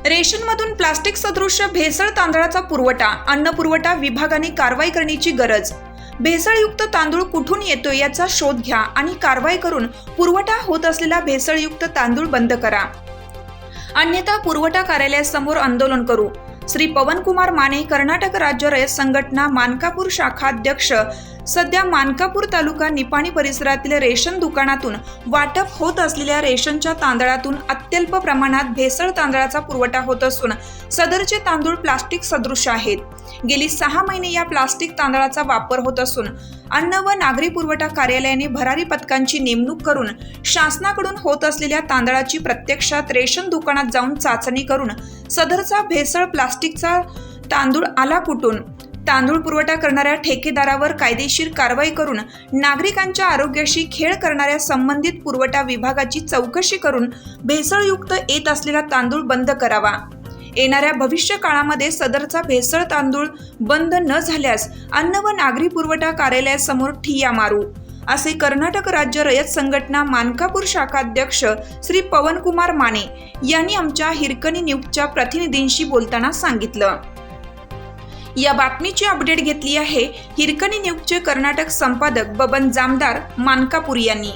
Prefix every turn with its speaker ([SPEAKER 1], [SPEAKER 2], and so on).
[SPEAKER 1] रेशनमधून plastic सदृश्य भेसळ तांदळाचा पुरवठा, अन्न पुरवठा विभागाने कारवाई करण्याची गरज। भेसळयुक्त तांदूळ कुठून येतोय याचा शोध घ्या आणि कारवाई करून पुरवठा होत असलेला भेसळयुक्त तांदूळ बंद करा, अन्यथा पुरवठा कार्यालयासमोर आंदोलन करू। श्री पवनकुमार माने, कर्नाटक राज्य रयत संघटना मानकापूर शाखा अध्यक्ष। सध्या मानकापूर तालुका निपाणी परिसरातील रेशन दुकानातून वाटप होत असलेल्या रेशनच्या तांदळातून अत्यल्प प्रमाणात भेसळ तांदळाचा पुरवठा होत असून सदरचे तांदूळ प्लास्टिक सदृश आहेत। गेली 6 महिने या प्लास्टिक तांदळाचा वापर होत असून अन्न व नागरी पुरवठा कार्यालयाने भरारी पथकांची नेमणूक करून शासनाकडून होत असलेल्या तांदळाची प्रत्यक्षात रेशन दुकानात जाऊन चाचणी करून सदरचा भेसळ प्लास्टिकचा तांदूळ आला कुठून, तांदूळ पुरवठा करणाऱ्या ठेकेदारावर कायदेशीर कारवाई करून नागरिकांच्या आरोग्याशी खेळ करणाऱ्या संबंधित पुरवठा विभागाची चौकशी करून भेसळयुक्त येत असलेला तांदूळ बंद करावा। येणाऱ्या भविष्य काळामध्ये सदरचा भेसळ तांदूळ बंद न झाल्यास अन्न व नागरी पुरवठा कार्यालयासमोर ठिय्या मारू, असे कर्नाटक राज्य रयत संघटना मानकापूर शाखा अध्यक्ष श्री पवनकुमार माने यांनी आमच्या हिरकणी न्यूजच्या प्रतिनिधींशी बोलताना सांगितलं। या बातमीची अपडेट घेतली आहे हिरकणी न्यूजचे कर्नाटक संपादक बबन जामदार मानकापूर यांनी।